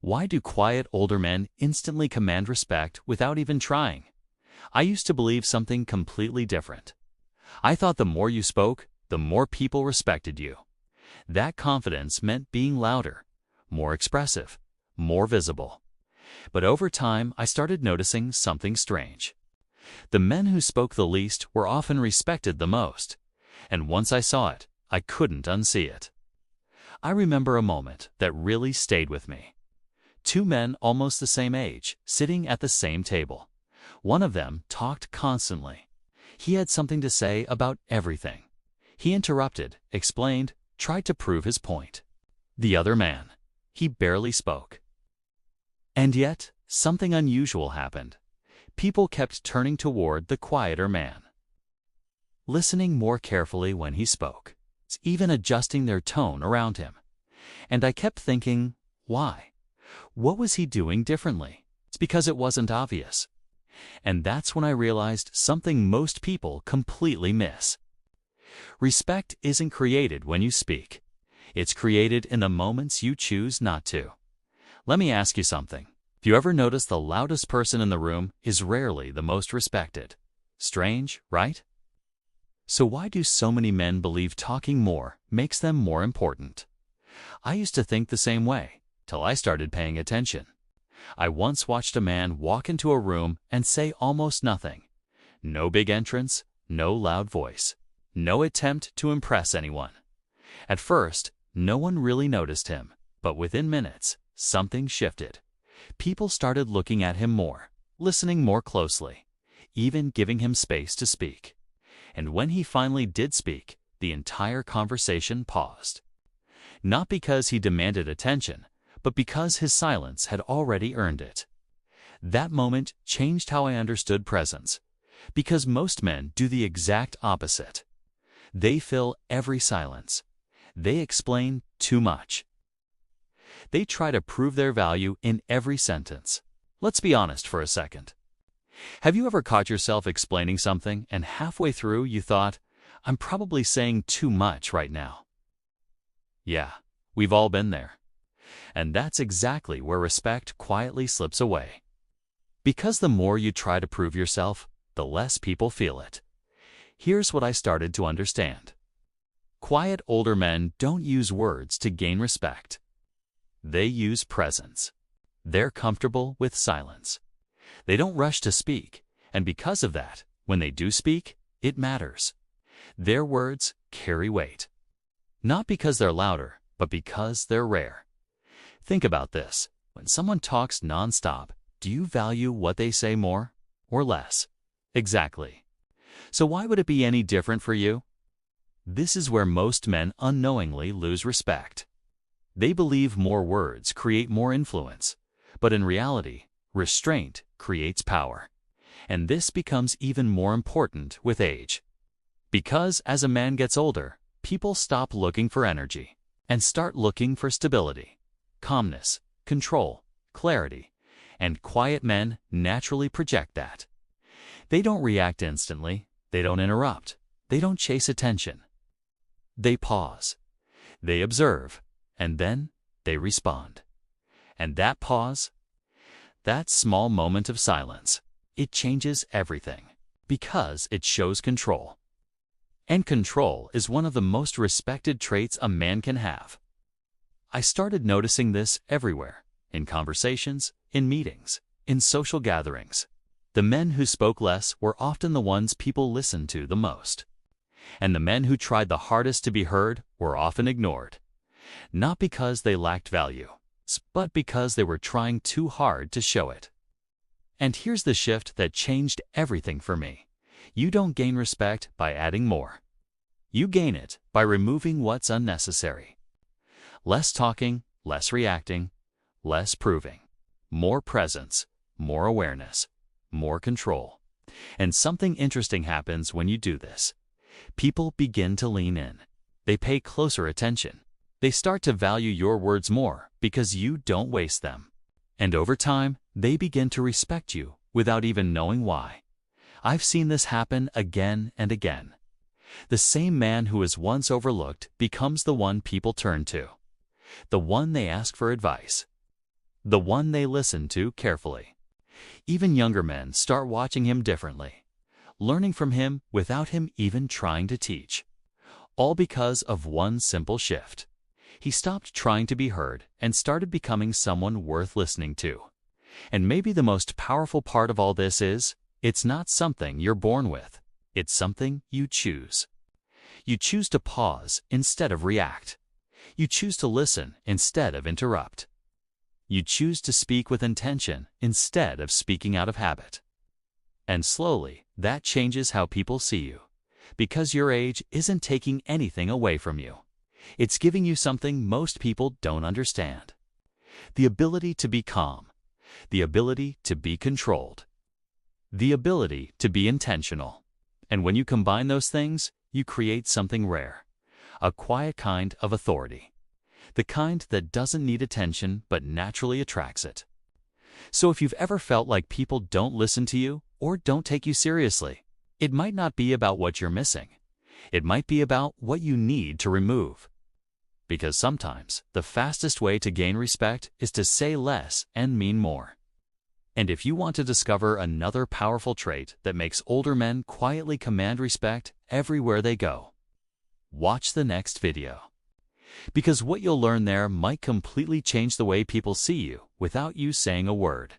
Why do quiet older men instantly command respect without even trying? I used to believe something completely different. I thought the more you spoke, the more people respected you. That confidence meant being louder, more expressive, more visible. But over time, I started noticing something strange. The men who spoke the least were often respected the most, and once I saw it, I couldn't unsee it. I remember a moment that really stayed with me. Two men almost the same age, sitting at the same table. One of them talked constantly. He had something to say about everything. He interrupted, explained, tried to prove his point. The other man, he barely spoke. And yet, something unusual happened. People kept turning toward the quieter man, listening more carefully when he spoke, even adjusting their tone around him. And I kept thinking, why? What was he doing differently? It's because it wasn't obvious. And that's when I realized something most people completely miss. Respect isn't created when you speak. It's created in the moments you choose not to. Let me ask you something. Have you ever noticed the loudest person in the room is rarely the most respected? Strange, right? So why do so many men believe talking more makes them more important? I used to think the same way, till I started paying attention. I once watched a man walk into a room and say almost nothing. No big entrance, no loud voice, no attempt to impress anyone. At first, no one really noticed him, but within minutes, something shifted. People started looking at him more, listening more closely, even giving him space to speak. And when he finally did speak, the entire conversation paused. Not because he demanded attention, but because his silence had already earned it. That moment changed how I understood presence, because most men do the exact opposite. They fill every silence. They explain too much. They try to prove their value in every sentence. Let's be honest for a second. Have you ever caught yourself explaining something and halfway through you thought, I'm probably saying too much right now? Yeah, we've all been there. And that's exactly where respect quietly slips away. Because the more you try to prove yourself, the less people feel it. Here's what I started to understand. Quiet older men don't use words to gain respect. They use presence. They're comfortable with silence. They don't rush to speak, and because of that, when they do speak, it matters. Their words carry weight. Not because they're louder, but because they're rare. Think about this. When someone talks nonstop, do you value what they say more or less? Exactly. So why would it be any different for you? This is where most men unknowingly lose respect. They believe more words create more influence, but in reality, restraint creates power. And this becomes even more important with age. Because as a man gets older, people stop looking for energy and start looking for stability. Calmness, control, clarity, and quiet men naturally project that. They don't react instantly, they don't interrupt, they don't chase attention. They pause, they observe, and then they respond. And that pause, that small moment of silence, it changes everything, because it shows control. And control is one of the most respected traits a man can have. I started noticing this everywhere, in conversations, in meetings, in social gatherings. The men who spoke less were often the ones people listened to the most. And the men who tried the hardest to be heard were often ignored. Not because they lacked value, but because they were trying too hard to show it. And here's the shift that changed everything for me. You don't gain respect by adding more. You gain it by removing what's unnecessary. Less talking, less reacting, less proving. More presence, more awareness, more control. And something interesting happens when you do this. People begin to lean in. They pay closer attention. They start to value your words more because you don't waste them. And over time, they begin to respect you without even knowing why. I've seen this happen again and again. The same man who was once overlooked becomes the one people turn to, the one they ask for advice, the one they listen to carefully. Even younger men start watching him differently, learning from him without him even trying to teach. All because of one simple shift. He stopped trying to be heard and started becoming someone worth listening to. And maybe the most powerful part of all this is, it's not something you're born with. It's something you choose. You choose to pause instead of react. You choose to listen instead of interrupt. You choose to speak with intention instead of speaking out of habit. And slowly, that changes how people see you. Because your age isn't taking anything away from you. It's giving you something most people don't understand. The ability to be calm. The ability to be controlled. The ability to be intentional. And when you combine those things, you create something rare. A quiet kind of authority. The kind that doesn't need attention but naturally attracts it. So if you've ever felt like people don't listen to you or don't take you seriously, it might not be about what you're missing. It might be about what you need to remove. Because sometimes the fastest way to gain respect is to say less and mean more. And if you want to discover another powerful trait that makes older men quietly command respect everywhere they go, watch the next video. Because what you'll learn there might completely change the way people see you without you saying a word.